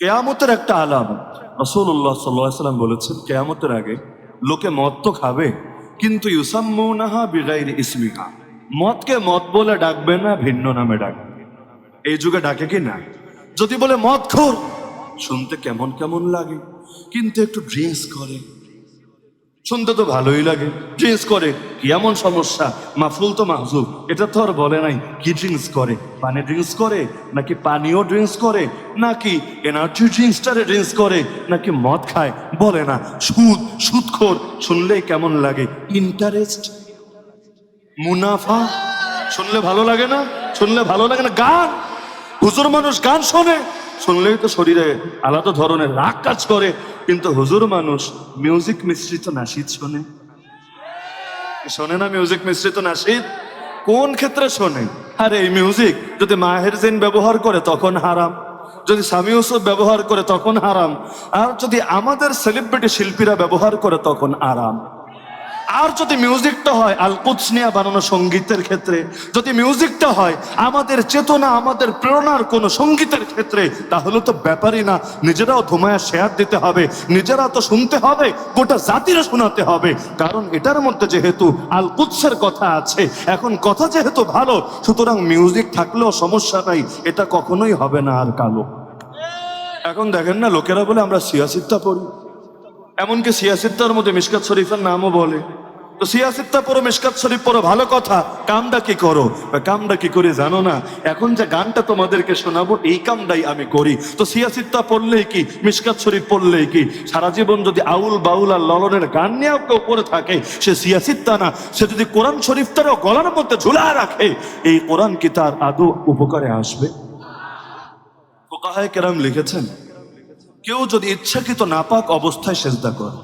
কেয়ামতের একটা আলামত। রাসূলুল্লাহ সাল্লাল্লাহু আলাইহি ওয়াসাল্লাম বলেছেন, কেয়ামতের আগে লোকে মদ তো খাবে, কিন্তু ইউসাম্মুনাহা বিগাইরি ইসমিহা, মদকে মদ বলে ডাকবে না, ভিন্ন নামে ডাকবে। এই যুগে ডাকে কি না? যদি বলে মদ খোর, শুনতে কেমন কেমন লাগে, কিন্তু একটু ড্রিঙ্কস করে, শুনতে তো ভালোই লাগে। ড্রিঙ্কস করে কি এমন সমস্যা? মাফুল তো মাহজুব, এটা তো আর বলে নাই কি ড্রিঙ্কস করে। পানি ড্রিঙ্কস করে, নাকি পানীয় ড্রিঙ্কস করে, নাকি এনার্জি ড্রিঙ্কসটারে ড্রিঙ্কস করে, নাকি মদ খায়? বলে না। সুদখোর, শুনলেই কেমন লাগে। ইন্টারেস্ট, মুনাফা, শুনলে ভালো লাগে না? শুনলে ভালো লাগে না। গান, হুজুর মানুষ গান শোনে, শুনলেই তো শরীরে আলাদা ধরনের রাগ কাজ করে। কিন্তু হুজুর মানুষ মিউজিক মিশ্রিত নাশিদ শোনে, শোনে না? মিউজিক মিশ্রিত নাশিদ কোন ক্ষেত্রে শোনে? আরে এই মিউজিক যদি মাহের জেন ব্যবহার করে তখন হারাম, যদি সামি ইউসুফ ব্যবহার করে তখন হারাম, আর যদি আমাদের সেলিব্রিটি শিল্পীরা ব্যবহার করে তখন আরাম। আর যদি মিউজিকটা হয় আল কুদস নিয়ে বানানো সঙ্গীতের ক্ষেত্রে, যদি মিউজিকটা হয় আমাদের চেতনা, আমাদের প্রেরণার কোন সঙ্গীতের ক্ষেত্রে, তাহলে তো ব্যাপারই না। নিজেরাও ধুমায়া শেয়ার দিতে হবে, নিজেরা তো শুনতে হবে, গোটা জাতিরা শোনাতে হবে। কারণ এটার মধ্যে যেহেতু আল কুদসের কথা আছে, এখন কথা যেহেতু ভালো, সুতরাং মিউজিক থাকলেও সমস্যা নাই, এটা কখনোই হবে না আর কালো। এখন দেখেন না, লোকেরা বলে আমরা সিয়াসিত্তা পড়ি, এমনকি সিয়াসিত্তার মধ্যে মিশকাত শরীফের নামও বলে। তো সিয়াসিত্তা পড়ো, মিশকাত শরীফ পড়ো, ভালো কথা। কামটা কি করো? কামটা কি করে জানো না? এখন যে গানটা তোমাদেরকে শোনাবো এই কামটাই আমি করি। তো সিয়াসিত্তা পড়লেই কি, মিশকাত শরীফ পড়লেই কি? সারা জীবন যদি আউল বাউল আর ললনের গান নিয়েও কেউ পড়ে থাকে, সে সিয়াসিত্তা না। সে যদি কোরআন শরীফটারও গলার মধ্যে ঝুলা রাখে, এই কোরআন কি তার আদৌ উপকারে আসবে? ফুকাহায়ে কেরাম লিখেছেন, কেউ যদি ইচ্ছাকৃত নাপাক অবস্থায় সেজদা করে,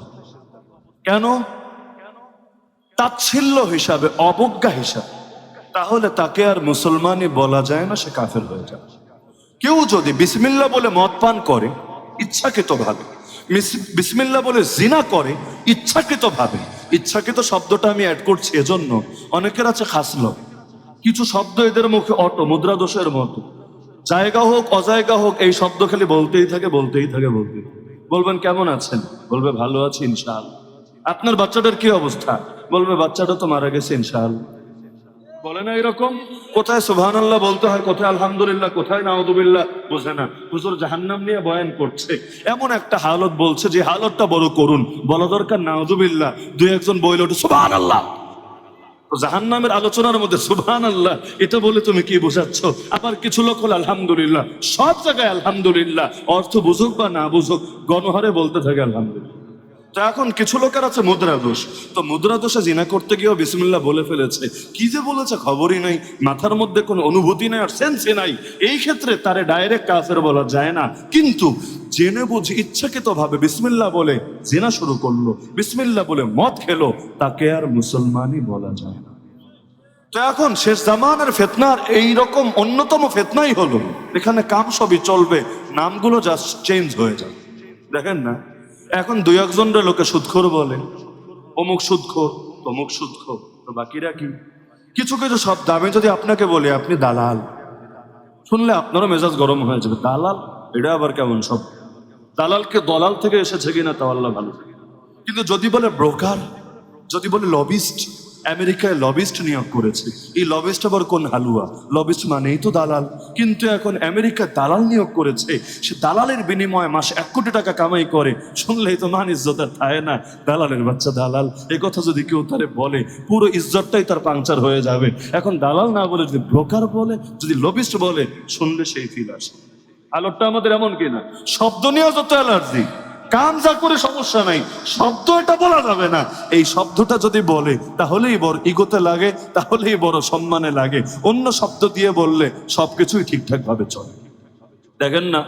কেন? তাচ্ছিল্য হিসাবে, অবজ্ঞা হিসাবে, তাহলে তাকে আর মুসলমানই বলা যায় না, সে কাফের হয়ে যায়। কেউ যদি বিসমিল্লাহ বলে মদ পান করে ইচ্ছাকৃত ভাবে, বিসমিল্লাহ বলে জিনা করে ইচ্ছাকৃত ভাবে, ইচ্ছাকৃত শব্দটা আমি অ্যাড করছি এজন্য, অনেকের আছে খাসল, কিছু শব্দ এদের মুখে অটো মুদ্রা দোষের মতো, জায়গা হোক অজায়গা হোক, এই শব্দ খালি বলতেই থাকে, বলতেই থাকে, বলতেই থাকে। বলবেন কেমন আছেন? বলবে ভালো আছি ইনশাআল্লাহ। আপনার বাচ্চাটার কি অবস্থা? বলবে বাচ্চাটা তো মারা গেছে ইনশাআল্লাহ। বলে না এরকম? কোথায় সুবহানাল্লাহ বলতে হয়, কোথায় আলহামদুলিল্লাহ, কোথায় নাউযুবিল্লাহ, বোঝে না। হুজুর জাহান্নাম নিয়ে বয়ান করছে, এমন একটা হালত বলছে যে হালতটা বড় করুন, বলা দরকার নাউযুবিল্লাহ, দুই একজন বইল ওঠে সুবহানাল্লাহ। জাহান্নামের আলোচনার মধ্যে সুবহানাল্লাহ এটা বলে তুমি কি বোঝাচ্ছ? আবার কিছু লোক হল আলহামদুলিল্লাহ, সব জায়গায় আলহামদুলিল্লাহ, অর্থ বুঝুক বা না বুঝুক গণহারে বলতে থাকে আলহামদুলিল্লাহ। তো এখন কিছু লোকের আছে মুদ্রা দোষ, তো মুদ্রা দোষে জিনা করতে গিয়েও বিসমিল্লাহ বলে ফেলেছে। কি যে বলেছে খবরই নাই, মাথার মধ্যে কোনো অনুভূতি নাই আর সেন্সই নাই। এই ক্ষেত্রে তারে ডাইরেক্ট কাফের বলা যায় না, কিন্তু জেনে বুঝে ইচ্ছাকৃত ভাবে বিসমিল্লাহ বলে জিনা শুরু করলো, বিসমিল্লাহ বলে মদ খেলো, তাকে আর মুসলমানই বলা যায় না। তো এখন শেষ জামানের ফিতনার এইরকম অন্যতম ফিতনাই হলো, এখানে কাম সবই চলবে, নামগুলো জাস্ট চেঞ্জ হয়ে যায়। দেখেন না, এখন দুই একজনের লোকে সুদখোর বলে, অমুক সুদখোর, তমুক সুদখোর, তো বাকিরা কি? কিছু কিছু শব্দ আমি যদি আপনাকে বলি আপনি দালাল, শুনলে আপনারও মেজাজ গরম হয়ে যাবে। দালাল, এটা আবার কেমন শব্দ? দালালকে দলাল থেকে এসেছে কিনা তাও আল্লাহ ভালো। কিন্তু যদি বলে ব্রোকার, যদি বলে লবিস্ট, আমেরিকায় লবিস্ট নিয়োগ করেছে, এই লবিস্ট আবার কোন হালুয়া? লবিস্ট মানেই তো দালাল। কিন্তু এখন আমেরিকায় দালাল নিয়োগ করেছে, সে দালালের বিনিময়ে মাসে 1 কোটি টাকা কামাই করে, শুনলেই তো মান ইজ্জত আর থাকে না। দালালের বাচ্চা দালাল, এই কথা যদি কেউ তারে বলে পুরো ইজ্জতটাই তার পাংচার হয়ে যাবে। এখন দালাল না বলে যদি ব্রোকার বলে, যদি লবিস্ট বলে, শুনলে সেই ফিল আসে। আলোটা আমাদের এমন কিনা, শব্দ নিয়েও যত অ্যালার্জি, কাম যা করে সমস্যা নাই, শব্দ এটা বলা যাবে না। এই শব্দটা যদি বলে তাহলেই বড় ইগোতে লাগে, তাহলেই বড় সম্মানে লাগে। অন্য শব্দ দিয়ে বললে সবকিছুই ঠিকঠাক ভাবে চলে। দেখেন না,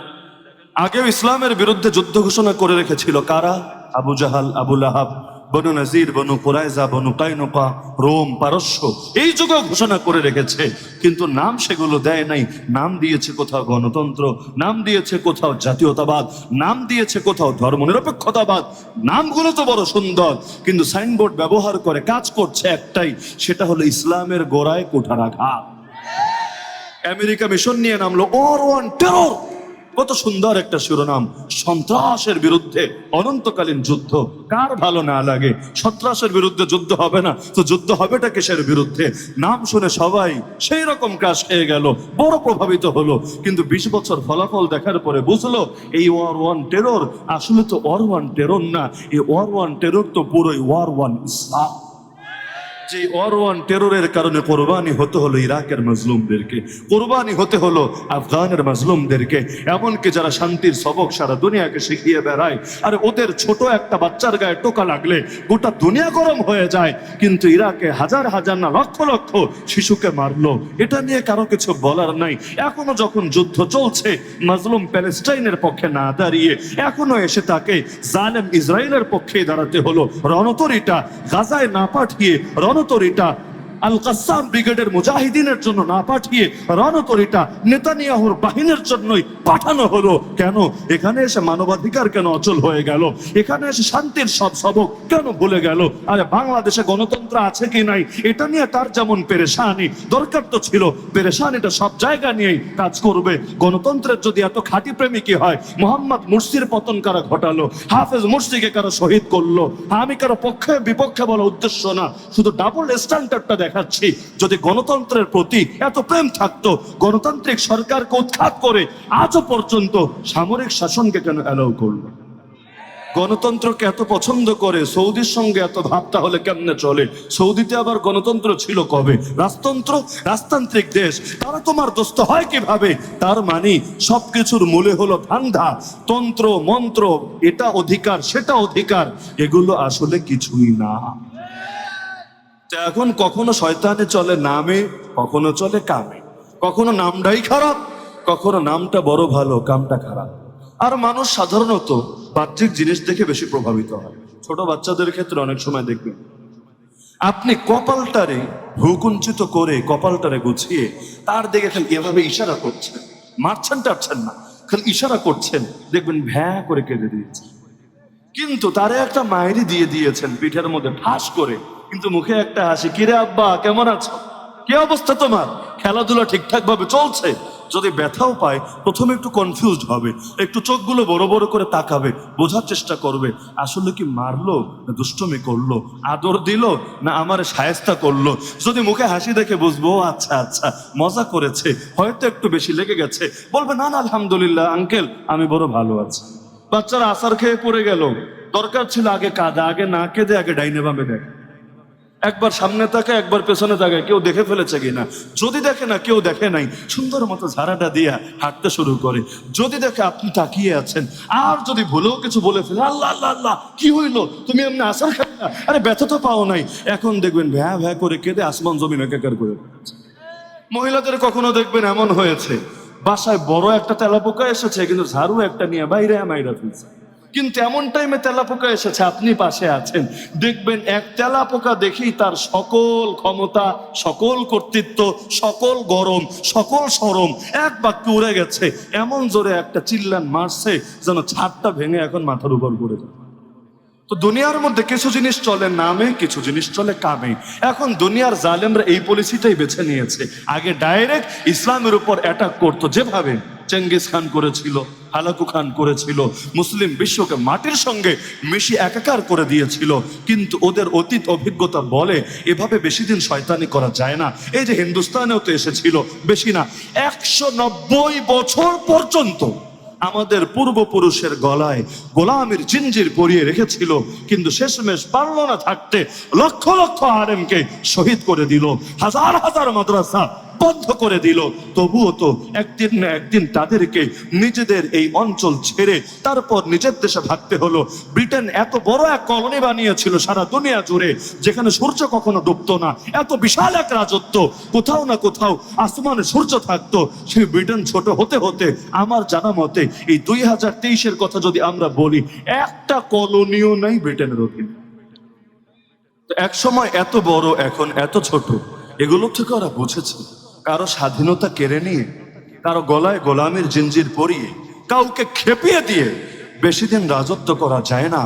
আগেও ইসলামের বিরুদ্ধে যুদ্ধ ঘোষণা করে রেখেছিল কারা? আবু জাহাল, আবু লাহাব, বনু নাজির, বনু কুরাইজা, বনু কাইনুকা, রোম, পারস্য, এই যুগেও ঘোষণা করে রেখেছে। কিন্তু নাম সেগুলো দেয় নাই। নাম দিয়েছে কোথাও গণতন্ত্র, নাম দিয়েছে কোথাও জাতীয়তাবাদ, নাম দিয়েছে কোথাও ধর্মনিরপেক্ষতাবাদ। নামগুলো তো বড় সুন্দর, কিন্তু সাইনবোর্ড ব্যবহার করে কাজ করছে একটাই, সেটা হলো ইসলামের গোড়ায় কুঠারাঘাত। আমেরিকা মিশন নিয়ে নামলো, ওয়ার ওয়ান টেরর, কত সুন্দর একটা শিরোনাম, সন্ত্রাসের বিরুদ্ধে অনন্তকালীন যুদ্ধ। কার ভালো না লাগে? সন্ত্রাসের বিরুদ্ধে যুদ্ধ হবে না তো যুদ্ধ হবেটা কিসের বিরুদ্ধে? নাম শুনে সবাই সেই রকম কাজ খেয়ে গেল, বড় প্রভাবিত হলো। কিন্তু 20 বছর ফলাফল দেখার পরে বুঝলো এই ওয়ার ওয়ান টেরর আসলে তো ওয়ার ওয়ান টেরর না, এই ওয়ার ওয়ান টেরর তো পুরোই ওয়ার ওয়ান ইসলাম। যে ওয়ার ওয়ান টেররের কারণে কোরবানি হতে হলো ইরাকের মজলুমদেরকে, কোরবানি হতে হলো আফগানের মজলুমদেরকে, এমনকি যারা শান্তির সবক সারা দুনিয়াকে শিখিয়ে বেড়ায়, আর ওদের ছোট একটা বাচ্চার গায়ে টোকা লাগলে গোটা দুনিয়া গরম হয়ে যায়। কিন্তু ইরাকে হাজার হাজার না লক্ষ লক্ষ শিশুকে মারলো, এটা নিয়ে কারো কিছু বলার নাই। এখনো যখন যুদ্ধ চলছে, মজলুম প্যালেস্টাইনের পক্ষে না দাঁড়িয়ে এখনো এসে তাকে জালেম ইসরায়েলের পক্ষে দাঁড়াতে হলো। রণতরীটা গাজায় না পাঠিয়ে রণতরীটা আল কাসাম ব্রিগেডের মুজাহিদিনের জন্য না পাঠিয়ে রণতরীটা নেতানিয়াহুর বাহিনীর জন্যই পাঠানো হলো। কেন? এখানে এসে মানবাধিকার কেন অচল হয়ে গেল? এখানে এসে শান্তির সব সবক কেন ভুলে গেল? আরে বাংলাদেশে গণতন্ত্র আছে কি নাই এটা নিয়ে তার যেমন পেরেশানি, দরকার তো ছিল পেরেশানিটা সব জায়গা নিয়েই কাজ করবে। গণতন্ত্রের যদি এত খাঁটি প্রেমিকই হয়, মোহাম্মদ মুরসির পতন কারা ঘটালো? হাফেজ মুরসিকে কারা শহীদ করলো? আমি কারো পক্ষে বিপক্ষে বলা উদ্দেশ্য না, শুধু ডাবল স্ট্যান্ডার্ডটা দেখাচ্ছি। যদি গণতন্ত্রের প্রতি এত প্রেম থাকতো, গণতান্ত্রিক সরকারকে উৎখাত করে আজও পর্যন্ত সামরিক শাসনকে কেন অ্যালাউ করলো? গণতন্ত্রকে এত পছন্দ করে সৌদির সঙ্গে এত ভাব তাহলে কেমনে চলে? সৌদিতে আবার গণতন্ত্র ছিল কবে? রাজতন্ত্র, রাজতান্ত্রিক দেশ, তারা তোমার দোস্ত হয় কিভাবে? তার মানে সবকিছুর মূলে হলো ধান্দা, তন্ত্র মন্ত্র, এটা অধিকার সেটা অধিকার, এগুলো আসলে কিছুই না। এখন কখনো শয়তানে চলে নামে, কখনো চলে কামে, কখনো নামটাই খারাপ, কখনো নামটা বড় ভালো কামটা খারাপ। আর মানুষ সাধারণত বাহ্যিক জিনিস দেখে বেশি প্রভাবিত হয়। ছোট বাচ্চাদের ক্ষেত্রে অনেক সময় দেখবেন আপনি কপালটারে ভ্রুকুঞ্চিত করে কপালটারে গুছিয়ে তার দিকে খালি এভাবে ইশারা করছেন, মারছেন টারছেন না, খালি ইশারা করছেন, দেখবেন ভ্যা করে কেঁদে দিয়েছে। কিন্তু তারে একটা মায়েরই দিয়ে দিয়েছেন পিঠের মধ্যে ঠাস করে, কিন্তু মুখে একটা হাসি, কিরে আব্বা কেমন আছো, কি অবস্থা তোমার, খেলাধুলা ঠিকঠাক ভাবে চলছে? যদি ব্যথাও পায় প্রথমে একটু কনফিউজড হবে, একটু চোখগুলো বড় বড় করে তাকাবে, বোঝার চেষ্টা করবে আসলে কি মারলো না দুষ্টমি করলো, আদর দিল না আমার শায়েস্তা করলো। যদি মুখে হাসি দেখে বুঝবো আচ্ছা আচ্ছা মজা করেছে, হয়তো একটু বেশি লেগে গেছে, বলবে না না আলহামদুলিল্লাহ আঙ্কেল আমি বড় ভালো আছি। বাচ্চারা আসার খেয়ে পড়ে গেল, দরকার ছিল আগে কাঁদা, আগে না কেঁদে আগে ডাইনে বামে দেখ, একবার সামনে তাকে একবার পেছনে তাকে, কেউ দেখে ফেলেছে কিনা। যদি দেখে না কেউ দেখে নাই, সুন্দর মতো ঝাড়াটা দিয়া হাঁটতে শুরু করে। যদি দেখে আপনি তাকিয়ে আছেন, আর যদি ভুলেও কিছু বলে ফেলে, আল্লাহ আল্লাহ আল্লাহ কি হইলো, তুমি এমনি আসার খাই না, আরে ব্যথা তো পাও নাই, এখন দেখবেন ভ্যা ভ্যা করে কেঁদে আসমান জমিন একাকার করে ফেলেছে। মহিলাদের কখনো দেখবেন এমন হয়েছে বাসায় বড় একটা তেলাপোকা এসেছে, কিন্তু ঝাড়ু একটা নিয়ে বাইরে মাইরা ফেলছে। কিন্তু এমন টাইমে তেলাপোকা এসেছে, আপনি পাশে আছেন, দেখবেন এক তেলাপোকা দেখেই তার সকল ক্ষমতা, সকল কর্তৃত্ব, সকল গরম, সকল শরম এক বাক্যে উড়ে গেছে। এমন জোরে একটা চিল্লান মারছে যেন ছাদটা ভেঙে এখন মাথার উপর পড়ে যায়। তো দুনিয়ার মধ্যে কিছু জিনিস চলে নামে, কিছু জিনিস চলে কামে। এখন দুনিয়ার জালেমরা এই পলিসিটাই বেছে নিয়েছে। আগে ডাইরেক্ট ইসলামের উপর অ্যাটাক করতো, যেভাবে চেঙ্গিস খান করেছিল, হালাকু খান করেছিল, মুসলিম বিশ্বকে মাটির সঙ্গে মিশি একাকার করে দিয়েছিল। কিন্তু ওদের অতীত অভিজ্ঞতা বলে এভাবে বেশি দিন শয়তানি করা যায় না। এই যে হিন্দুস্তানেও তো এসেছিল, বেশি না 190 বছর পর্যন্ত আমাদের পূর্বপুরুষের গলায় গোলামের জিঞ্জির পরিয়ে রেখেছিল, কিন্তু শেষমেশ পারল না থাকতে, লক্ষ লক্ষ আলেমকে শহীদ করে দিল, হাজার হাজার মাদ্রাসা বন্ধ করে দিল। তবুও তো একদিন না একদিন তাদেরকে নিজেদের এই অঞ্চল ছেড়ে তারপর নিজের দেশে ভাগতে হলো। ব্রিটেন এত বড় এক কলোনি বানিয়েছিল সারা দুনিয়া জুড়ে, যেখানে সূর্য কখনো ডুবতো না, এত বিশাল এক রাজত্ব, কোথাও না কোথাও আসমানে সূর্য থাকতো। সেই ব্রিটেন ছোট হতে হতে আমার জানা মতে এই 2023-এর কথা যদি আমরা বলি, একটা কলোনিও নাই ব্রিটেনের অধীনে। এক সময় এত বড়, এখন এত ছোট, এগুলো থেকে ওরা বুঝেছে কারো স্বাধীনতা কেড়ে নিয়ে, কারো গলায় গোলামের জিঞ্জির পরিয়ে, কাউকে খেপিয়ে দিয়ে বেশি দিন রাজত্ব করা যায় না।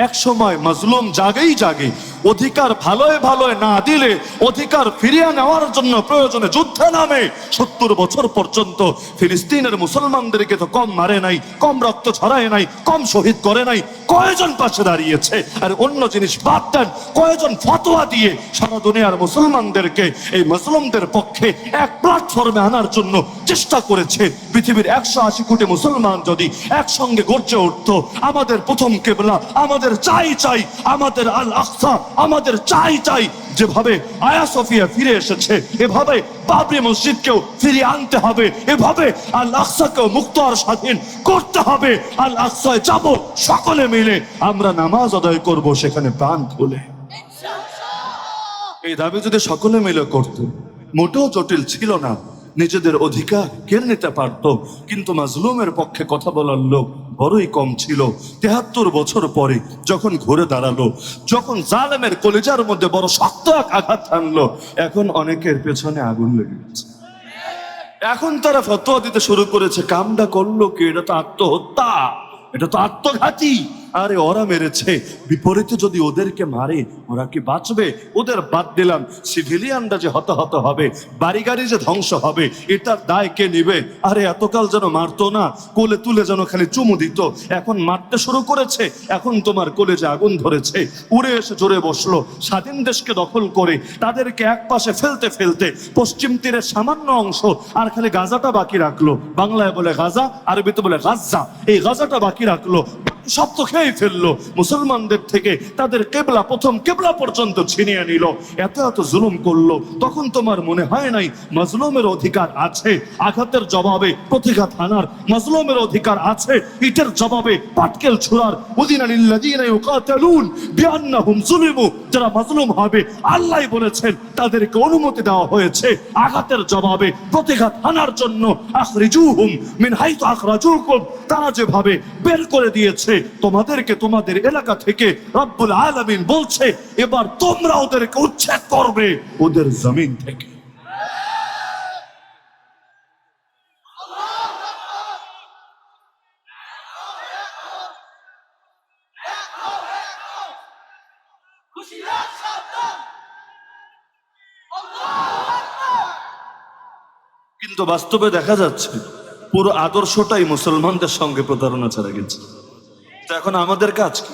এক সময় মজলুম জাগেই জাগে, অধিকার ভালোয় ভালোয় না দিলে অধিকার ফিরিয়ে নেওয়ার জন্য প্রয়োজনে যুদ্ধে নামে 70 বছর পর্যন্ত ফিলিস্তিনের মুসলমানদেরকে তো কম মারে নাই, কম রক্ত ঝরায় নাই, কম শহীদ করে নাই। কয়জন পাশে দাঁড়িয়েছে? আর অন্য জিনিস বাদ দেন, কয়জন ফতোয়া দিয়ে সারা দুনিয়ার মুসলমানদেরকে এই মুসলিমদের পক্ষে এক প্ল্যাটফর্মে আনার জন্য চেষ্টা করেছে। পৃথিবীর 180 কোটি মুসলমান যদি একসঙ্গে গর্জে উঠতো, আমাদের প্রথম কিবলা, আমাদের চাই চাই, আমাদের আল আকসা, আমাদের চাই চাই, যেভাবে আয়া সোফিয়া ফিরে এসেছে এভাবে বাবরি মসজিদকেও ফিরিয়ে আনতে হবে, এভাবে আল আকসাকেও মুক্ত আর স্বাধীন করতে হবে। আল আকসায় যাব, সকলে মিলে আমরা নামাজ আদায় করব সেখানে প্রাণ খুলে। এই দাবি যদি সকলে মিলে করত, মোটেও জটিল ছিল না। নিজেদের অধিকার কেড়ে নিতে পারত, কিন্তু মাজলুমের পক্ষে কথা বলার লোক বড়ই কম ছিল। 73 বছর পরে যখন ঘুরে দাঁড়ালো, যখন জালেমের কলিজার মধ্যে বড় শক্ত এক আঘাত আনলো, এখন অনেকের পেছনে আগুন লেগে গেছে। এখন তারা ফতোয়া দিতে শুরু করেছে, কামটা করলো কি? এটা তো আত্মহত্যা, এটা তো আত্মঘাতী। আরে ওরা মেরেছে, বিপরীতে যদি ওদেরকে মারে ওরা কি বাঁচবে? ওদের বাদ দিলাম, সিভিলিয়ানরা যে হতাহত হবে, বাড়ি গাড়ি যে ধ্বংস হবে, এটার দায় কে নিবে? আরে এতকাল যেন মারতো না, কোলে তুলে যেন খালি চুমু দিত, এখন মারতে শুরু করেছে। এখন তোমার কলেজে আগুন ধরেছে, উড়ে এসে জোরে বসলো। স্বাধীন দেশকে দখল করে তাদেরকে এক পাশে ফেলতে ফেলতে পশ্চিম তীরের সামান্য অংশ আর খালি গাজাটা বাকি রাখলো। বাংলায় বলে গাজা, আরবিতে বলে গাজ্জা। এই গাজাটা বাকি রাখলো, সব তো খেয়ে ফেললো। মুসলমানদের থেকে তাদের কেবলা, প্রথম কেবলা পর্যন্ত ছিনিয়ে নিল। এত এত জুলুম করলো। তখন তোমার মনে হয় নাই মাজলুমের অধিকার আছে আঘাতের জবাবে প্রতিঘাত আনার? মাজলুমের অধিকার আছে ইটের জবাবে পাটকেল ছুড়ার। উযিনা লিল্লাযীনা ইউকাতালুন বিআন্নাহুম যুলিমু। যারা মাজলুম হবে আল্লাহ বলেছেন তাদেরকে অনুমতি দেওয়া হয়েছে আঘাতের জবাবে প্রতিঘাত আনার জন্য। আখরিজুহুম মিন হাইতু আখরাজুকুম। তারা যেভাবে বের করে দিয়েছে তোমাদেরকে তোমাদের এলাকা থেকে, রব্বুল আলামিন বলছে এবার তোমরা ওদেরকে উচ্ছেদ করবে ওদের জমিন থেকে। কিন্তু বাস্তবে দেখা যাচ্ছে পুরো আদর্শটাই মুসলমানদের সঙ্গে প্রতারণা ছাড়া গেছে। তো এখন আমাদের কাজ কি?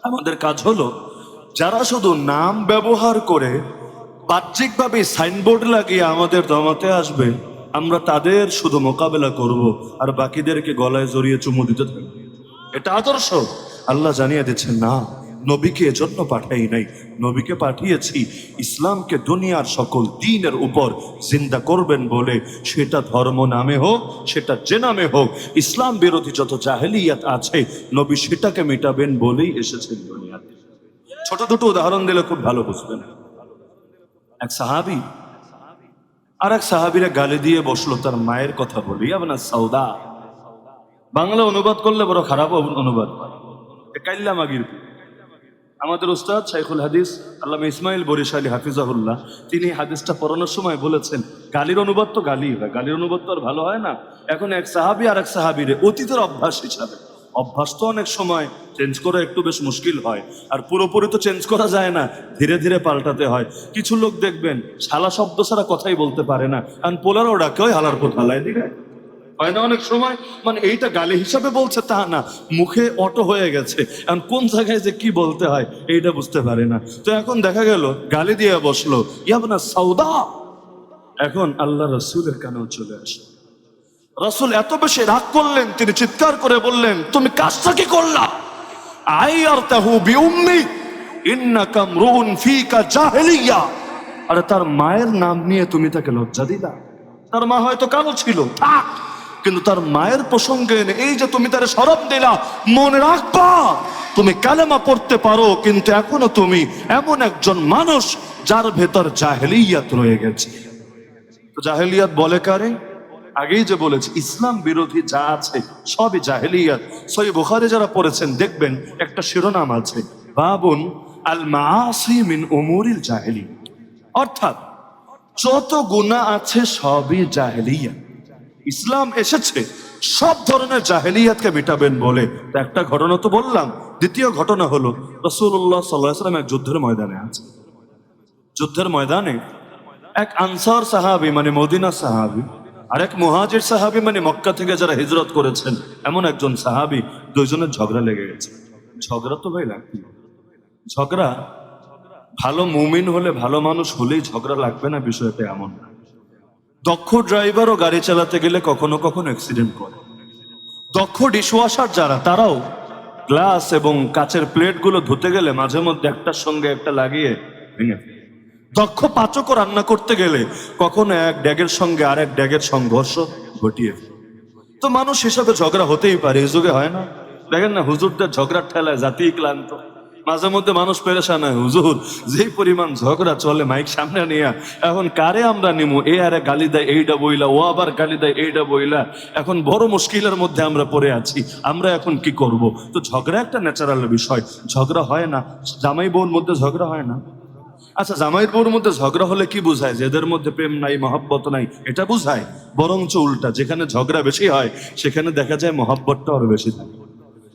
আমাদের কাজ হলো, যারা শুধু নাম ব্যবহার করে বাহ্যিকভাবে সাইনবোর্ড লাগিয়ে আমাদের দমাতে আসবে, আমরা তাদের শুধু মোকাবেলা করব আর বাকিদেরকে গলায় জড়িয়ে চুমু দিতে থাকবো। এটা আদর্শ? আল্লাহ জানিয়ে দিচ্ছেন না, নবীকে এজন্য পাঠাই নাই। নবীকে পাঠিয়েছি ইসলামকে দুনিয়ার সকল দ্বীনের উপর জিন্দা করবেন বলে। সেটা ধর্ম নামে হোক, সেটা যে নামে হোক, ইসলাম বিরোধী যত জাহেলিয়াত আছে নবী সেটাকে মেটাবেন বলেই এসেছেন দুনিয়াতে। ছোট দুটো উদাহরণ দিলে খুব ভালো বুঝবেন। এক সাহাবী আর এক সাহাবীরা গালি দিয়ে বসলো তার মায়ের কথা বলি। আপনার সৌদা বাংলা অনুবাদ করলে বড় খারাপ অনুবাদ হয়, কাইল্লা মাগির। আমাদের উস্তাদ শাইখুল হাদিস আল্লামা ইসমাইল বরিশালী হাফিজাহুল্লাহ, তিনি হাদিসটা পড়ানোর সময় বলেছেন গালির অনুবাদ তো গালি হয়, গালির অনুবাদ তো আর ভালো হয় না। এখন এক সাহাবী আর এক সাহাবীরে অতীতের অভ্যাস হিসাবে, অভ্যাস তো অনেক সময় চেঞ্জ করা একটু বেশ মুশকিল হয়, আর পুরোপুরি তো চেঞ্জ করা যায় না, ধীরে ধীরে পাল্টাতে হয়। কিছু লোক দেখবেন শালা শব্দ ছাড়া কথাই বলতে পারে না, কারণ পোলারও ডাকে হয় হালার পথ হালায় দিকে হয় না অনেক সময়। মানে এইটা গালি হিসাবে বলছে তা না, মুখে অটো হয়ে গেছে, এখন কোন জায়গায় যে কি বলতে হয় এইটা বুঝতে পারে না। তো এখন দেখা গেল গালি দিয়ে বসলো, ইয়াবনা সৌদা। এখন আল্লাহ রসুলের কানেও চলে আসে। রসুল এত বেশি রাগ করলেন, তিনি চিৎকার করে বললেন, তুমি কাজটা কি করলা? আইয়ারতাহু বিউম্মি ইন্নাকা মরউন ফিকা জাহেলিয়া। আরে তার মায়ের নাম নিয়ে তুমি তাকে লজ্জা দিলা? তার মা হয়তো কালো ছিল, থাক, কিন্তু তার মায়ের প্রসঙ্গে এনে এই যে তুমি তার শরফ দিলা, মনে রাখবা তুমি কালেমা পড়তে পারো, কিন্তু এখনো তুমি এমন একজন মানুষ যার ভেতর জাহেলিয়াত রয়ে গেছে। তো জাহেলিয়াত বলে কারে? আগেই যে বলেছি ইসলাম বিরোধী যা আছে সবই জাহেলিয়াত। সহিহ বুখারী যারা পড়েছেন দেখবেন একটা শিরোনাম আছে, বাবুন আল মাআসি মিন উমুরিল জাহেলিয়া। অর্থাৎ যত গুনাহ আছে সবই জাহেলিয়াত। ইসলাম এসেছে সব ধরনের জাহেলিয়াতকে মিটাবেন বলে। তো একটা ঘটনা তো বললাম, দ্বিতীয় ঘটনা হলো রাসূলুল্লাহ সাল্লাল্লাহু আলাইহি ওয়াসাল্লাম এক যুদ্ধের ময়দানে আছে। যুদ্ধের ময়দানে এক আনসার সাহাবী মানে মদিনা সাহাবী আর এক মুহাজির সাহাবী মানে মক্কা থেকে যারা হিজরত করেছেন এমন একজন সাহাবী, দুইজনের ঝগড়া লেগে গেছে। ঝগড়া তো ভাই লাগবে, ঝগড়া ভালো মুমিন হলে, ভালো মানুষ হলেই ঝগড়া লাগবে না বিষয়টা এমন না। দক্ষ ড্রাইভারও গাড়ি চালাতে গেলে কখনো কখনো অ্যাক্সিডেন্ট করে। দক্ষ ডিশওয়াশার যারা, তারাও গ্লাস এবং কাচের প্লেটগুলো ধুতে গেলে মাঝে মধ্যে একটার সঙ্গে একটা লাগিয়ে ভেঙে ফেলে। দক্ষ পাচকও রান্না করতে গেলে কখনো এক ড্যাগের সঙ্গে আরেক ড্যাগের সংঘর্ষ ঘটিয়ে ফেলে। তো মানুষ হিসাবে ঝগড়া হতেই পারে, এই যুগে হয় না? দেখেন না, হুজুরদের ঝগড়ার ঠেলায় জাতি ক্লান্ত। মাঝে মধ্যে মানুষ পেরেশান হয়, হুজুর যেই পরিমাণ ঝগড়া চলে মাইক সামনে নিয়ে, এখন কারে আমরা নিমু? এ আরে গালি দেয় এইটা বইলা, ও আবার গালি দেয় এইটা বইলা, এখন বড় মুশকিলের মধ্যে আমরা পড়ে আছি, আমরা এখন কি করব? তো ঝগড়া একটা ন্যাচারাল বিষয়, ঝগড়া হয় না? জামাই বউর মধ্যে ঝগড়া হয় না? আচ্ছা, জামাইয়ের বউর মধ্যে ঝগড়া হলে কি বোঝায়? যে এদের মধ্যে প্রেম নাই, মহব্বত নাই, এটা বোঝায়? বরঞ্চ উল্টা, যেখানে ঝগড়া বেশি হয় সেখানে দেখা যায় মহব্বতটা আরো বেশি থাকে।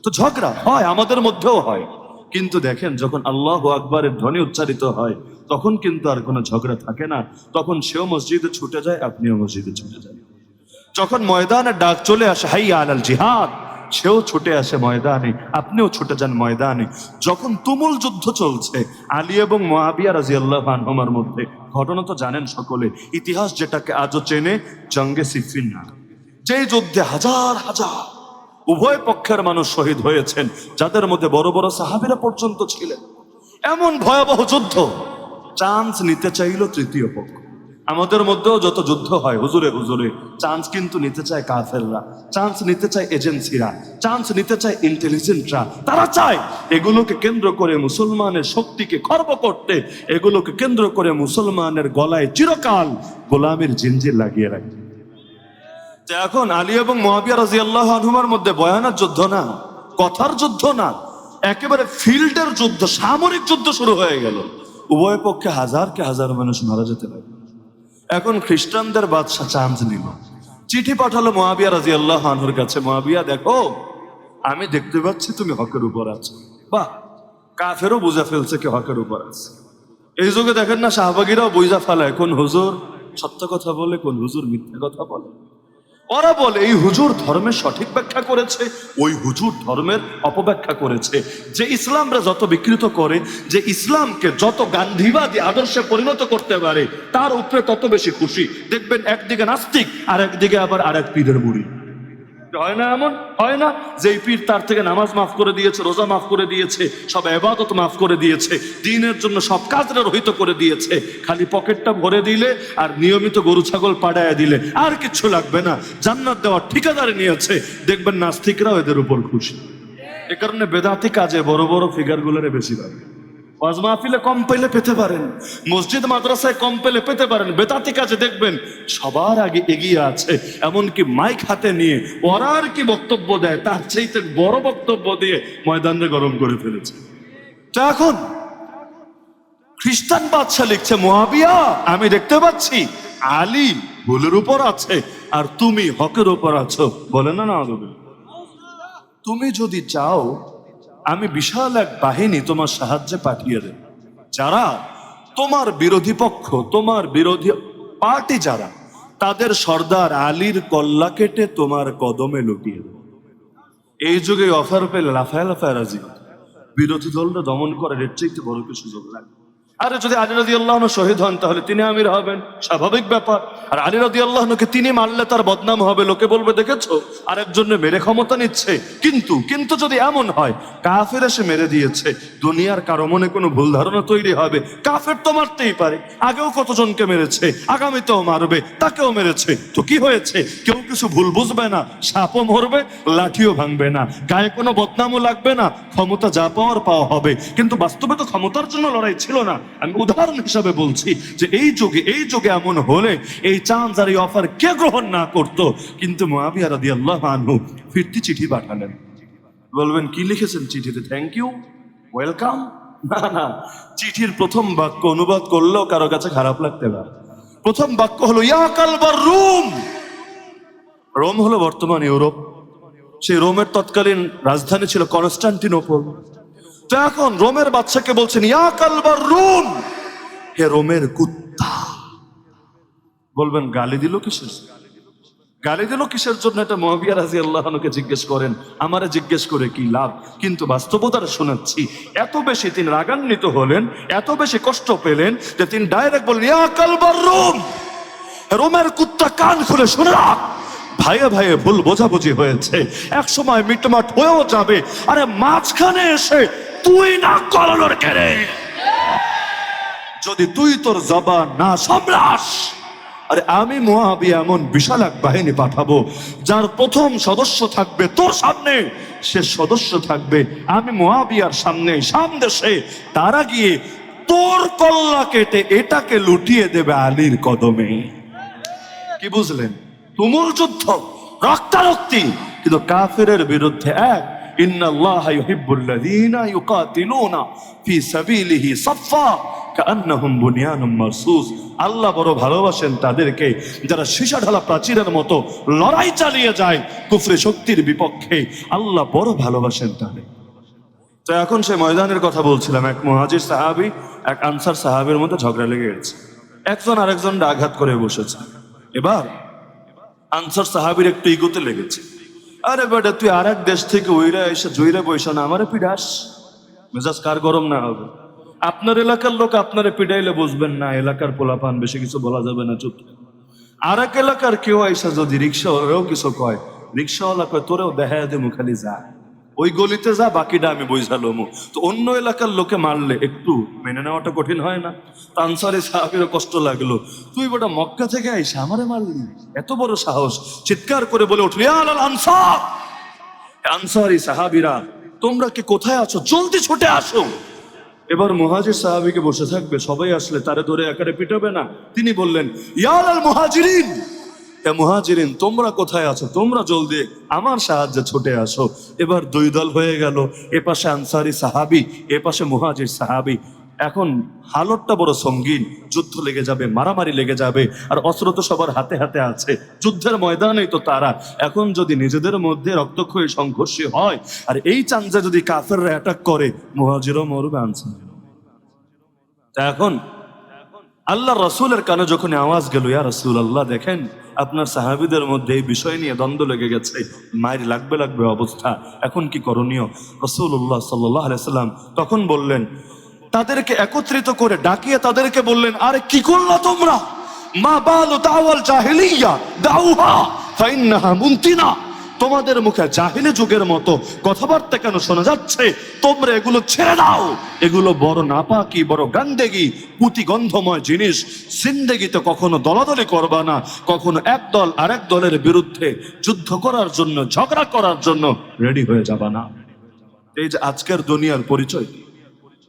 তো ঝগড়া হয়, আমাদের মধ্যেও হয়, কিন্তু দেখেন যখন আল্লাহু আকবারের ধ্বনি উচ্চারিত হয় তখন কিন্তু আর কোনো ঝগড়া থাকে না। তখন সেও মসজিদে ছুটে যায়, আপনিও মসজিদে ছুটে যান। যখন ময়দানে ডাক চলে আসে হাইয়া আলাল জিহাদ, সেও ছুটে আসে ময়দানে, আপনিও ছুটে যান ময়দানে। যখন তুমুল যুদ্ধ চলছে আলী এবং মুআবিয়া রাদিয়াল্লাহু আনহুমার মধ্যে, ঘটনা তো জানেন সকলে, ইতিহাস যেটাকে আজও চেনে, জঙ্গে সিফিন না, যেই যুদ্ধে হাজার হাজার উভয় পক্ষের মানুষ শহীদ হয়েছেন, যাদের মধ্যে বড় বড় সাহাবীরা পর্যন্ত ছিলেন। এমন ভয়াবহ যুদ্ধ, চান্স নিতে চাইল তৃতীয় পক্ষ। আমাদের মধ্যেও যত যুদ্ধ হয় হুজুরে হুজুরে, চান্স কিন্তু নিতে চায় কাফেররা, চান্স নিতে চায় এজেন্সিরা, চান্স নিতে চায় ইন্টেলিজেন্টরা। তারা চায় এগুলোকে কেন্দ্র করে মুসলমানের শক্তিকে খর্ব করতে, এগুলোকে কেন্দ্র করে মুসলমানের গলায় চিরকাল গোলামের জিঞ্জির লাগিয়ে রাখতে। এখন আলী এবং মুআবিয়া রাদিয়াল্লাহু আনহুমার মধ্যে বয়ানের যুদ্ধ না, কথার যুদ্ধ না, একেবারে ফিল্ডের যুদ্ধ, সামরিক যুদ্ধ শুরু হয়ে গেল। উভয় পক্ষে হাজারকে হাজার মানুষ মারা যেতে লাগলো। এখন খ্রিস্টানদের বাদশা চান্স নিল, চিঠি পাঠালো মুআবিয়া রাদিয়াল্লাহু আনহুর কাছে, মুআবিয়া দেখো আমি দেখতে পাচ্ছি তুমি হকের উপর আছো। বাহ, কাফেরও বুঝা ফেলছে কি হকের উপর আছে। এই যুগে দেখেন না, শাহবাগীরাও বুঝা ফেলায় কোন হুজুর সত্য কথা বলে, কোন হুজুর মিথ্যা কথা বলে। ওরা বলে এই হুজুর ধর্মের সঠিক ব্যাখ্যা করেছে, ওই হুজুর ধর্মের অপব্যাখ্যা করেছে। যে ইসলামরা যত বিকৃত করে, যে ইসলামকে যত গান্ধীবাদী আদর্শে পরিণত করতে পারে, তার উপরে তত বেশি খুশি। দেখবেন একদিকে নাস্তিক আর একদিকে আবার আরেক পীরের মুড়ি। হয় না? এমন হয় না যে এই পীর তার থেকে নামাজ মাফ করে দিয়েছে, রোজা মাফ করে দিয়েছে, সব ইবাদত মাফ করে দিয়েছে, দ্বীনের জন্য সব কাজরা রহিত করে দিয়েছে, খালি পকেটটা ভরে দিলে আর নিয়মিত গরু ছাগল পাড়ায় দিলে আর কিছু লাগবে না, জান্নাত দেওয়ার ঠিকাদারি নিয়েছে। দেখবেন নাস্তিকরাও এদের উপর খুশি। এ কারণে বেদাতি কাজে বড় বড় ফিগারগুলোরে বেশি পাবে। ওয়াজ মাহফিলে কম পেলে পেতে পারেন, মসজিদ মাদ্রাসায় কম পেলে পেতে পারেন, বেদাতি কাজে দেখবেন সবার আগে এগিয়ে আছে। এমনকি মাইক হাতে নিয়ে ওরা আর কি বক্তব্য দেয়, তার চাইতে বড় বক্তব্য দিয়ে ময়দানে গরম করে ফেলেছে। তো এখন খ্রিস্টান বাদশা লিখছে, মুআবিয়া আমি দেখতে পাচ্ছি আলী ভুলের উপর আছে আর তুমি হকের উপর আছো। বলে না না, তুমি যদি চাও আমি বিশাল এক বাহিনী তোমার সাহায্যে পাঠিয়ে দেব, যারা তোমার বিরোধী পক্ষ, তোমার বিরোধী পার্টি যারা, তাদের সর্দার আলীর কল্লা কেটে তোমার কদমে লুটিয়ে দেব। এই যুগে অফার পেলে লাফায় লাফায় রাজি, বিরোধী দলটা দমন করার এর চাইতে বড় কিছু সুযোগ লাগে। আরে যদি আলী রাদিয়াল্লাহু আনহু শহীদ হন তাহলে তিনি আমির হবেন, স্বাভাবিক ব্যাপার। আর আলী রাদিয়াল্লাহু আনহুকে তিনি মারলে তার বদনাম হবে, লোকে বলবে দেখেছো আরেকজনের মেরে ক্ষমতা নিচ্ছে। কিন্তু যদি এমন হয় কাফের এসে মেরে দিয়েছে, দুনিয়ার কারো মনে কোনো ভুল ধারণা তৈরি হবে, কাফের তো মারতেই পারে, আগেও কতজনকে মেরেছে, আগামীতেও মারবে, তাকেও মেরেছে, তো কি হয়েছে? কেউ কিছু ভুল বুঝবে না, সাপও মরবে, লাঠিও ভাঙবে না, গায়ে কোনো বদনামও লাগবে না, ক্ষমতা যা পাওয়ার পাওয়া হবে। কিন্তু বাস্তবে তো ক্ষমতার জন্য লড়াই ছিল না। আমি উদাহরণ হিসাবে বলছি যে এই যুগে এমন হলে এই চান্স আর এই অফার কে গ্রহণ না করত? কিন্তু মুআবিয়া রাদিয়াল্লাহু আনহু ফিরতি চিঠি পাঠালেন। বলবেন কি লিখেছেন চিঠিতে? Thank you, welcome? না না, চিঠির প্রথম বাক্য অনুবাদ করলেও কারো কাছে খারাপ লাগতে পারে। প্রথম বাক্য হলো ইয়া কালবার রুম, রোম হলো বর্তমান ইউরোপ। সেই রোমের তৎকালীন রাজধানী ছিল কনস্টান্টিনোপল। তো এখন রোমের বাদশাকে বলছেন, ইয়া কালবার রোম, হে রোমের কুত্তা। বলবেন গালি দিল কিসের? গালি দিল কিসের জন্য? এটা মুআবিয়া রাদিয়াল্লাহু আনহুকে জিজ্ঞেস করেন, আমারে জিজ্ঞেস করে কি লাভ? কিন্তু বাস্তবতাটা শোনাচ্ছি। এত বেশি তিনি রাগান্বিত হলেন, এত বেশি কষ্ট পেলেন যে তিনি ডাইরেক্ট বললেন, ইয়া কালবার রোম, রোমের কুত্তা, কান খুলে শুনে রাখ, ভাইয়ে ভাইয়ে ভুল বোঝাবুঝি হয়েছে, এক সময় মিটমাট হয়েও যাবে। আরে মাঝখানে এসে তুই না করানোর কেড়ে, যদি তুই তোর জবান না সামলাস, আরে আমি মুআবিয়া এমন বিশাল এক বাহিনী পাঠাবো, যার প্রথম সদস্য থাকবে তোর সামনে, শেষ সদস্য থাকবে আমি মুআবিয়ার সামনে, সামদেশে। তারা গিয়ে তোর কল্লা কেটে এটাকে লুটিয়ে দেবে আলীর কদমে। কি বুঝলেন? তুমুল যুদ্ধ, রক্তারক্তি, কিন্তু কাফেরের বিরুদ্ধে এক। ইন্নাল্লাহা ইউহিব্বুল্লাযীনা ইউকাতিলুনা ফি সাবিলিহি সাফফা কাআন্নাহুম বুনিয়ানুম মারসুস। আল্লাহ বড় ভালোবাসেন তাদেরকে যারা সীসা ঢালা প্রাচীরের মতো লড়াই চালিয়ে যায় কুফরি শক্তির বিপক্ষে। আল্লাহ বড় ভালোবাসেন তাদের। তো এখন সে ময়দানের কথা বলছিলাম, এক মুহাজির সাহাবী এক আনসার সাহাবীর মধ্যে ঝগড়া লেগে গেছে। একজন আরেকজনকে আঘাত করে বসেছে। এবার আনসার সাহাবীর একটু ইগোতে লেগেছে। আরে বেটা, তুই আর এক দেশ থেকে ওইরা এসে জয়রা বৈশা না আমারে পিডাস? মেজাজ কার গরম না হবে? আপনার এলাকার লোক আপনারে পিডাইলে বুঝবেন না, এলাকার পোলাপান, বেশি কিছু বলা যাবে না, চুপ। আর এক এলাকার কেউ আইসা যদি রিক্সাওয়ালাও কিছু কয়, রিক্সাওয়ালা কয় তোরেও দেখা দেবো, খালি যা ওই গলিতে যা, বাকিটা আমি বুঝালোমু। তো অন্য এলাকার লোকে মারলে একটু মেনে নেওয়াটা কঠিন হয় না? তো আনসারি সাহাবীরও কষ্ট লাগলো, তুই বেটা মক্কা থেকে আইসা আমারে মারলি, এত বড় সাহস! চিৎকার করে বলে উঠলি, ইয়া আল আনসার, আনসারি সাহাবীরা তোমরা কি কোথায় আছো? জলদি ছুটে আসো। এবার মুহাজির সাহাবীকে বসে থাকবে, সবাই আসলে তারে ধরে একারে পিটাবে না। তিনি বললেন, ইয়া আল মুহাজিরিন, হে মুহাজিরিন তোমরা কোথায় আছো? তোমরা জলদি আমার সাহায্যে ছুটে আসো। এবার দুই দল হয়ে গেল, এ পাশে আনসারি সাহাবী, এ পাশে মুহাজির সাহাবী। এখন হালতটা বড় সঙ্গীন, যুদ্ধ লেগে যাবে, মারামারি লেগে যাবে, আর অস্ত্র তো সবার হাতে হাতে আছে, যুদ্ধের ময়দানেই তো তারা। এখন যদি নিজেদের মধ্যে রক্তক্ষয়ী সংঘর্ষ হয়, আর এই চাঞ্জা যদি কাফেররা অ্যাটাক করে, মুহাজিরও মরবে, আনসার। এখন আল্লাহ রসুলের কানে যখন আওয়াজ গেল, ইয়া রাসূলুল্লাহ দেখেন আপনার সাহাবীদের মধ্যে এই বিষয় নিয়ে দ্বন্দ্ব লেগে গেছে, মায়ের লাগবে অবস্থা, এখন কি করণীয়? রাসূলুল্লাহ সাল্লাল্লাহু আলাইহি সাল্লাম তখন বললেন, তাদেরকে একত্রিত করে ডাকিয়ে তাদেরকে বললেন, আরে কি করলা তোমরা? মা বালু দাওয়াল জাহিলিয়া দাউহা ফাইন্নাহা মুনতিনা। তোমাদের মুখে জাহিলি যুগের মতো কথাবার্তা কেন শোনা যাচ্ছে? তোমরা এগুলো ছেড়ে দাও, এগুলো বড় নাপাকি, বড় গান্দেগি, পুঁতি গন্ধময় জিনিস। জিন্দেগিতে কখনো দলাদলি করবা না, কখনো এক দল আরেক দলের বিরুদ্ধে যুদ্ধ করার জন্য, ঝগড়া করার জন্য রেডি হয়ে যাবা না। এই যে আজকের দুনিয়ার পরিচয়,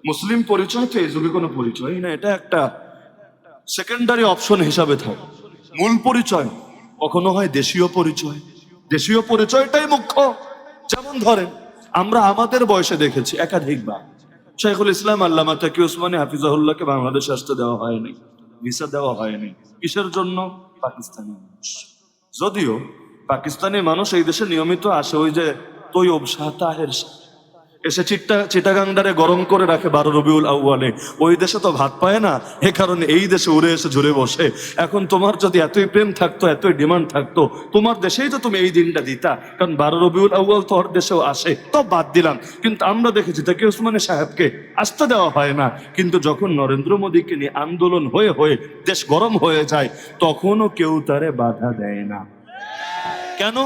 মুসলিম পরিচয় তো এই যুগে কোনো পরিচয় না, এটা একটা সেকেন্ডারি অপশন হিসাবে থাকে। মূল পরিচয় কখনো হয় দেশীয় পরিচয়, দেশীয় পরিচয়টাই মুখ্য। যেমন ধরেন আমরা আমাদের বয়সে দেখেছি একাধিকবার শাইখুল ইসলাম আল্লামা তাকি উসমানী হাফিজাহুল্লাহকে বাংলাদেশে আসতে দেওয়া হয়নি, ভিসা দেওয়া হয়নি। কিসের জন্য? পাকিস্তানি মানুষ। যদিও পাকিস্তানি মানুষ এই দেশে নিয়মিত আসে, ওই যে তৈয়ব শাহ, তাহের শাহ এসে চিটাগাংডারে গরম করে রাখে 12 রবিউল আউয়ালে। ওই দেশে তো ভাত পায় না, এ কারণে এই দেশে উড়ে এসে জুড়ে বসে। এখন তোমার যদি এতই প্রেম থাকতো, এতই ডিমান্ড থাকতো, তোমার দেশেই তো তুমি এই দিনটা দিতা, কারণ 12 রবিউল আউয়াল তো ওর দেশেও আসে, তো বাদ দিলাম। কিন্তু আমরা দেখেছি তাকে উসমানী সাহেবকে আসতে দেওয়া হয় না। কিন্তু যখন নরেন্দ্র মোদীকে নিয়ে আন্দোলন হয়ে হয়ে দেশ গরম হয়ে যায়, তখনও কেউ তারে বাধা দেয় না। কেন?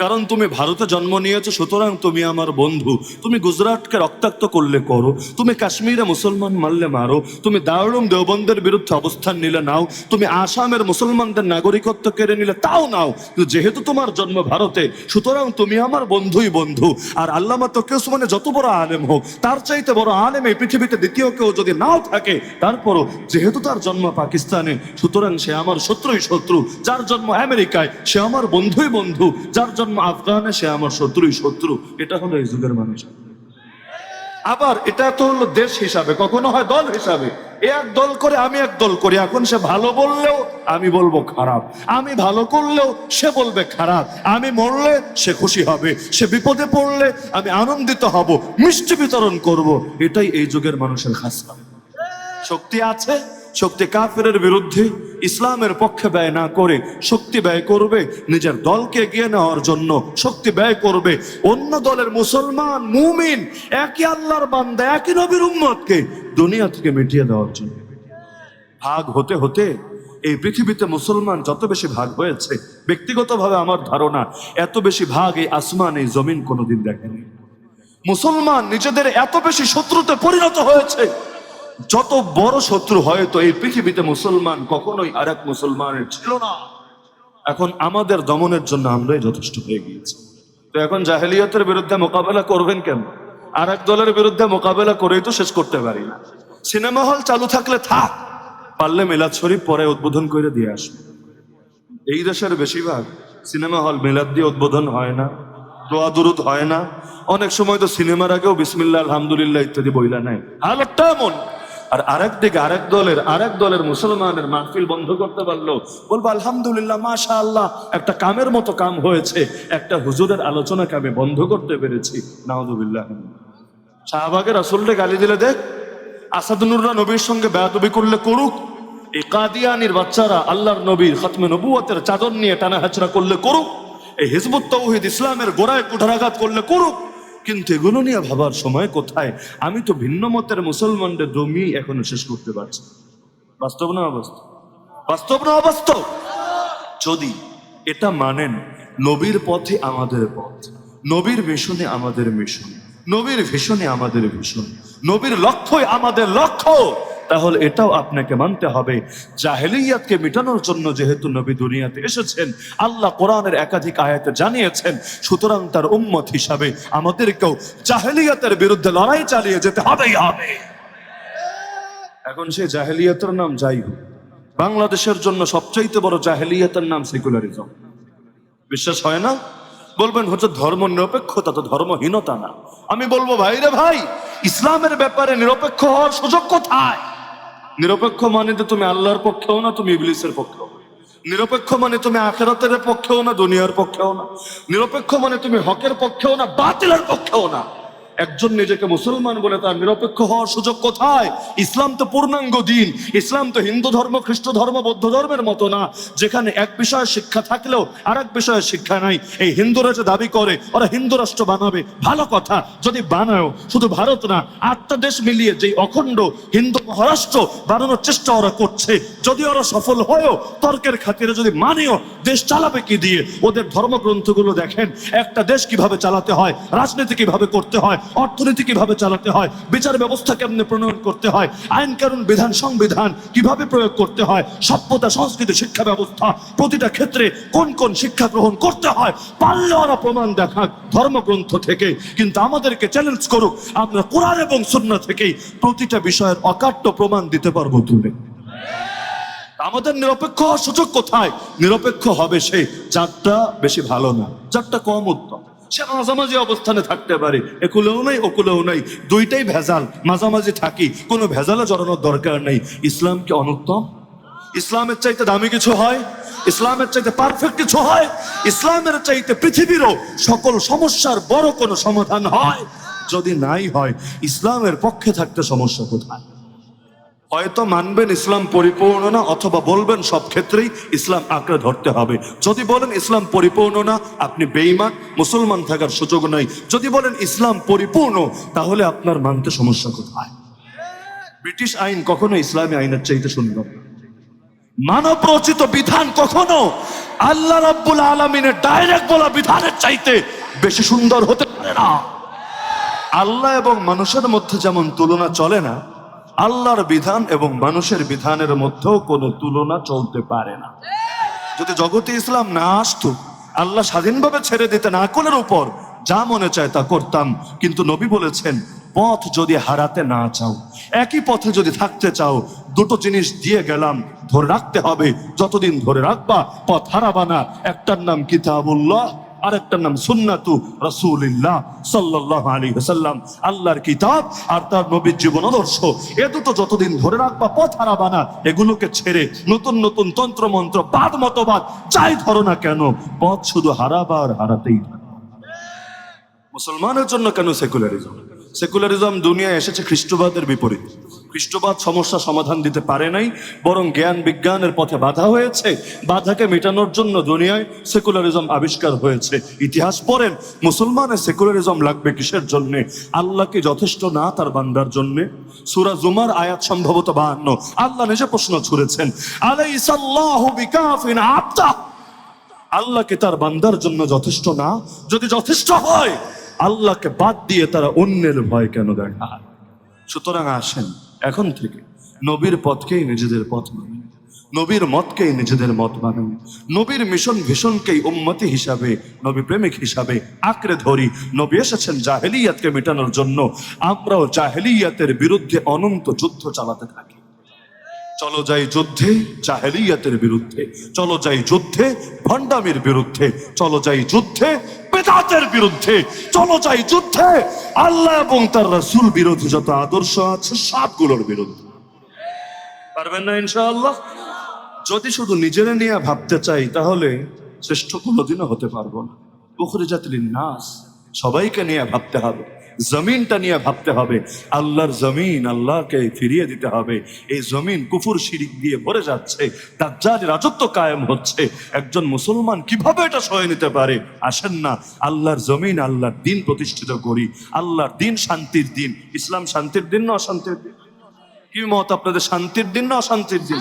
কারণ তুমি ভারতে জন্ম নিয়েছো, সুতরাং তুমি আমার বন্ধু। তুমি গুজরাটকে রক্তাক্ত করলে করো, তুমি কাশ্মীরে মুসলমান মারলে মারো, তুমি দারুল দেওবন্দের বিরুদ্ধে অবস্থান নিলে নাও, তুমি আসামের মুসলমানদের নাগরিকত্ব কেড়ে নিলে তাও নাও, কিন্তু যেহেতু তোমার জন্ম ভারতে, সুতরাং তুমি আমার বন্ধুই বন্ধু। আর আল্লামা তকি উসমানী যত বড় আলেম হোক, তার চাইতে বড় আলেম এই পৃথিবীতে দ্বিতীয় কেউ যদি নাও থাকে, তারপরও যেহেতু তার জন্ম পাকিস্তানে, সুতরাং সে আমার শত্রুই শত্রু। যার জন্ম আমেরিকায়, সে আমার বন্ধুই বন্ধু। যার জন্ম আফগানে, সে আমার শত্রুই শত্রু। এটা হলো এই যুগের মানুষ। আবার এটা তো হলো দেশ হিসাবে, কখনো হয় দল হিসাবে। এ এক দল করে, আমি এক দল করি। এখন সে ভালো বললেও আমি বলবো খারাপ, আমি ভালো করলেও সে বলবে খারাপ। আমি মরলে সে খুশি হবে, সে বিপদে পড়লে আমি আনন্দিত হব, মিষ্টি বিতরণ করব। এটাই এই যুগের মানুষের খাসা। শক্তি আছে, শক্তি কাফেরের বিরুদ্ধে ইসলামের পক্ষে ব্যয় না করে শক্তি ব্যয় করবে নিজের দলকে এগিয়ে নেওয়ার জন্য, শক্তি ব্যয় করবে অন্য দলের মুসলমান মুমিন একই আল্লাহর বান্দা একই নবীর উম্মতকে দুনিয়া থেকে মিটিয়ে দেওয়ার জন্য। ভাগ হতে হতে এই পৃথিবীতে মুসলমান যত বেশি ভাগ হয়েছে, ব্যক্তিগতভাবে আমার ধারণা এত বেশি ভাগ এই আসমান এই জমিন কোনোদিন দেখেনি। মুসলমান নিজেদের এত বেশি শত্রুতে পরিণত হয়েছে, যত বড় শত্রু হয়তো এই পৃথিবীতে মুসলমান কখনোই আর এক মুসলমানের ছিল না। এখন আমাদের দমনের জন্য আমরাই যথেষ্ট হয়ে গিয়েছি। তো এখন জাহেলিয়তের বিরুদ্ধে মোকাবেলা করবেন কেন? আর এক দলের বিরুদ্ধে মোকাবেলা করেই তো শেষ করতে পারি না। সিনেমা হল চালু থাকলে থাক, পারলে মিলাদ শরীফ পরে উদ্বোধন করে দিয়ে আসবে। এই দেশের বেশিরভাগ সিনেমা হল মিলাদ দিয়ে উদ্বোধন হয় না, দোয়া দুরুদ হয় না। অনেক সময় তো সিনেমার আগেও বিসমিল্লাহ আলহামদুলিল্লাহ ইত্যাদি বইলা নেয়। হালতটা এমন। আর আরেক দিকে আরেক দলের মুসলমানের মাহফিল বন্ধ করতে পারলো, বলবো আলহামদুলিল্লাহ মাশাআল্লাহ, একটা কামের মতো কাম হয়েছে, একটা হুজুরের আলোচনাকে আমি বন্ধ করতে পেরেছি। নাউযুবিল্লাহ। শাহবাগের রাসূলকে গালি দিলে দেখ, আসাদুন্নুররা নবীর সঙ্গে বেয়াদবি করলে করুক, এই কাদিয়ানির বাচ্চারা আল্লাহর নবীর খতমে নবুয়তের চাদর নিয়ে টানা হাচড়া করলে করুক, এই হিজবুত তাওহীদ ইসলামের গোড়ায় কুঠারাঘাত করলে করুক, কিন্তু এগুলো নিয়ে ভাবার সময় কোথায়? আমি তো ভিন্ন মতের মুসলমানদের জমি এখনো শেষ করতে পারছি। বাস্তব না অবাস্তব? বাস্তব না অবাস্তব? যদি এটা মানেন নবীর পথে আমাদের পথ, নবীর মিশনে আমাদের মিশন, নবীর ভিশনে আমাদের ভিশন, নবীর লক্ষ্যই আমাদের লক্ষ্য, তাহলে এটাও আপনাকে মানতে হবে জাহেলিয়াতকে মিটানোর জন্য যেহেতু নবী দুনিয়াতে এসেছেন, আল্লাহ কোরআনের একাধিক আয়াতে জানিয়েছেন, সুতরাং তার উম্মত হিসাবে আমাদেরকেও জাহেলিয়াতের বিরুদ্ধে লড়াই চালিয়ে যেতে হবেই হবে। এখন সেই জাহেলিয়াতের নাম যাই হোক, বাংলাদেশের জন্য সবচাইতে বড় জাহেলিয়াতের নাম সেকুলারিজম। বিশ্বাস হয় না? বলবেন হচ্ছে ধর্ম নিরপেক্ষতা, তো ধর্মহীনতা না। আমি বলবো ভাই রে ভাই, ইসলামের ব্যাপারে নিরপেক্ষ হওয়ার সুযোগ কোথায়? নিরপেক্ষ মানে তো তুমি আল্লাহর পক্ষেও না, তুমি ইবলিসের পক্ষেও না। নিরপেক্ষ মানে তুমি আখিরাতের পক্ষেও না, দুনিয়ার পক্ষেও না। নিরপেক্ষ মানে তুমি হকের পক্ষেও না, বাতিলের পক্ষেও না। একজন নিজেকে মুসলমান বলে তার নিরপেক্ষ হওয়ার সুযোগ কোথায়? ইসলাম তো পূর্ণাঙ্গ দিন। ইসলাম তো হিন্দু ধর্ম, খ্রিস্ট ধর্ম, বৌদ্ধ ধর্মের মতো না, যেখানে এক বিষয়ে শিক্ষা থাকলেও আর এক বিষয়ে শিক্ষা নাই। এই হিন্দুরা যে দাবি করে ওরা হিন্দু রাষ্ট্র বানাবে, ভালো কথা, যদি বানায়ও শুধু ভারত না, 8টা দেশ মিলিয়ে যে অখণ্ড হিন্দু মহারাষ্ট্র বানানোর চেষ্টা ওরা করছে, যদি ওরা সফল হয়েও তর্কের খাতিরে যদি মানেও, দেশ চালাবে কি দিয়ে? ওদের ধর্মগ্রন্থগুলো দেখেন, একটা দেশ কিভাবে চালাতে হয়, রাজনীতি কিভাবে করতে হয়, অর্থনীতি কিভাবে চালাতে হয়, বিচার ব্যবস্থা কেমনে প্রণয়ন করতে হয়, আইন কানুন বিধান সংবিধান কিভাবে প্রয়োগ করতে হয়, সভ্যতা সংস্কৃতি শিক্ষা ব্যবস্থা প্রতিটা ক্ষেত্রে কোন কোন শিক্ষা গ্রহণ করতে হয়, পারলে ওরা প্রমাণ দেখাক ধর্মগ্রন্থ থেকে। কিন্তু আমাদেরকে চ্যালেঞ্জ করুক, আমরা কোরআন এবং সুন্নাহ থেকেই প্রতিটা বিষয়ের অকাট্য প্রমাণ দিতে পারবো তুলে। আমাদের নিরপেক্ষ হওয়ার সুযোগ কোথায়? নিরপেক্ষ হবে সে যারটা বেশি ভালো না, যারটা কম উত্তম, সে মাঝামাঝি অবস্থানে থাকতে পারে। একুলেও নাই ওকুলেও নাই, দুইটাই ভেজাল, মাঝামাঝি থাকি, কোনো ভেজালে জড়ানোর দরকার নেই। ইসলাম কি অনুত্তম? ইসলামের চাইতে দামি কিছু হয়? ইসলামের চাইতে পারফেক্ট কিছু হয়? ইসলামের চাইতে পৃথিবীরও সকল সমস্যার বড় কোনো সমাধান হয়? যদি নাই হয়, ইসলামের পক্ষে থাকতে সমস্যা কোথায়? হয়তো মানবেন ইসলাম পরিপূর্ণ না, অথবা বলবেন সব ক্ষেত্রেই ইসলাম আঁকড়ে ধরতে হবে। যদি বলেন ইসলাম পরিপূর্ণ না, আপনি বেঈমান, মুসলমান থাকার সুযোগ নাই। যদি বলেন ইসলাম পরিপূর্ণ, তাহলে আপনার মানতে সমস্যা কোথায়? ব্রিটিশ আইন কখনো ইসলামী আইনের চাইতে সুন্দর না। মানব রচিত বিধান কখনো আল্লাহ রাব্বুল আলামিনের ডাইরেক্ট বলা বিধানের চাইতে বেশি সুন্দর হতে পারে না। আল্লাহ এবং মানুষের মধ্যে যেমন তুলনা চলে না, আল্লাহর বিধান এবং মানুষের বিধানের মধ্যেও কোনো তুলনা চলতে পারে না। যদি জগতে ইসলাম না আসতো, আল্লাহ স্বাধীনভাবে ছেড়ে দিতেন আকলের উপর, যা মনে চায় তা করতাম। কিন্তু নবী বলেছেন, পথ যদি হারাতে না চাও, একই পথে যদি থাকতে চাও, দুটো জিনিস দিয়ে গেলাম, ধরে রাখতে হবে। যতদিন ধরে রাখবা পথ হারাবা না। একটার নাম কিতাবুল্লাহ, আরেকটার নাম সুন্নাতু রাসূলিল্লাহ সাল্লাল্লাহু আলাইহি ওয়াসাল্লাম, আল্লাহর কিতাব আর তার নবীর জীবন আদর্শ। এ দুটো যতদিন ধরে রাখবা পথ হারাবা না। এগুলোকে ছেড়ে নতুন নতুন তন্ত্র মন্ত্র বাদ মতবাদ যাই ধরো না কেন, পথ শুধু হারাবা আর হারাতেই থাকবে। মুসলমানের জন্য কেন সেকুলারিজম? সেকুলারিজম দুনিয়ায় এসেছে খ্রিস্টবাদের বিপরীত। খ্রিস্টবাদ সমস্যা সমাধান দিতে পারে নাই, বরং জ্ঞান বিজ্ঞানের পথে বাধা হয়েছে। বাধাকে মেটানোর জন্য দুনিয়ায় সেকুলারিজম আবিষ্কার হয়েছে। ইতিহাস পড়েন, মুসলমানের সেকুলারিজম লাগবে কিসের জন্য? আল্লাহকে যথেষ্ট না তার বান্দার জন্য? সূরা জুমার আয়াত সম্ভবত 52, আল্লাহ নিজে প্রশ্ন ছুড়েছেন, আলাইসাল্লাহু বিকাফিন আবদা, আল্লাহকে তার বান্দার জন্য যথেষ্ট না? যদি যথেষ্ট হয়, আল্লাহকে বাদ দিয়ে তারা অন্যের ভয় কেন দেখায়? সুতরাং আসেন এখন থেকে নবীর পথকেই নিজেদের পথ মানেন, নবীর মতকেই নিজেদের মত মানেন, নবীর মিশন ভীষণকেই উম্মতি হিসাবে, নবী প্রেমিক হিসাবে আঁকড়ে ধরি। নবী এসেছেন জাহেলিয়াতকে মেটানোর জন্য, আমরাও জাহেলিয়াতের বিরুদ্ধে অনন্ত যুদ্ধ চালাতে থাকি। চলো যাই যুদ্ধে জাহেলিয়াতের বিরুদ্ধে, চলো যাই যুদ্ধে ভণ্ডামির বিরুদ্ধে, চলো যাই যুদ্ধে বেদাতের বিরুদ্ধে, চলো যাই যুদ্ধে আল্লাহ এবং তার রাসূল বিরোধী যত আদর্শ আছে সবগুলোর বিরুদ্ধে। পারবেন না ইনশাআল্লাহ? যদি শুধু নিজেরা নিয়ে ভাবতে চাই তাহলে শ্রেষ্ঠ কোনোদিনও হতে পারবো না। উখরিজাত লিন-নাস, সবাইকে নিয়ে ভাবতে হবে, জমিনটা নিয়ে ভাবতে হবে। আল্লাহর জমিন আল্লাহকে ফিরিয়ে দিতে হবে। এই জমিন কুফর শিরিক দিয়ে ভরে যাচ্ছে, দাজ্জাল রাজত্ব কায়েম হচ্ছে। একজন মুসলমান কিভাবে এটা সয়ে নিতে পারে? আসেন না আল্লাহর জমিন, আল্লাহর দিন প্রতিষ্ঠিত করি। আল্লাহর দিন শান্তির দিন। ইসলাম শান্তির দিন না অশান্তির দিন? কি মত আপনাদের, শান্তির দিন না অশান্তির দিন?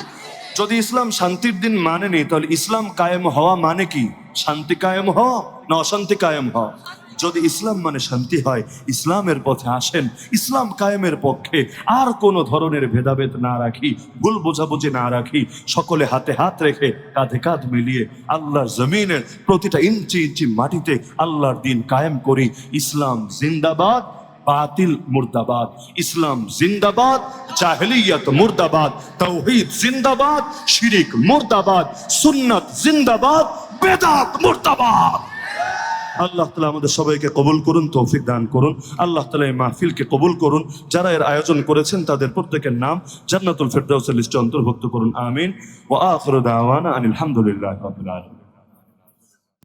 যদি ইসলাম শান্তির দিন মানেনি, তাহলে ইসলাম কায়েম হওয়া মানে কি? শান্তি কায়েম হওয়া না অশান্তি কায়েম হওয়া? যদি ইসলাম মানে শান্তি হয়, ইসলামের পথে আসেন, ইসলাম কায়েমের পক্ষে। আর কোনো ধরনের ভেদাভেদ না রাখি, ভুল বোঝাবুঝি না রাখি, সকলে হাতে হাত রেখে কাঁধে কাঁধ মিলিয়ে আল্লাহর জমিনের প্রতিটা ইঞ্চি ইঞ্চি মাটিতে আল্লাহর দিন কায়েম করি। ইসলাম জিন্দাবাদ, বাতিল মুর্দাবাদ। ইসলাম জিন্দাবাদ, জাহেলিয়াত মুর্দাবাদ। তাওহীদ জিন্দাবাদ, শিরিক মুর্দাবাদ। সুন্নাত জিন্দাবাদ, বেদাত মুর্দাবাদ। আল্লাহ তাআলা আমাদের সবাইকে কবুল করুন, তৌফিক দান করুন। আল্লাহ তাআলা এই মাহফিলকে কবুল করুন। যারা এর আয়োজন করেছেন তাদের প্রত্যেকের নাম জান্নাতুল ফেরদাউসের লিস্টে অন্তর্ভুক্ত করুন। আমিন। ওয়া আখিরু দাওয়ানা আনিল হামদুলিল্লাহি রাব্বিল আলামিন।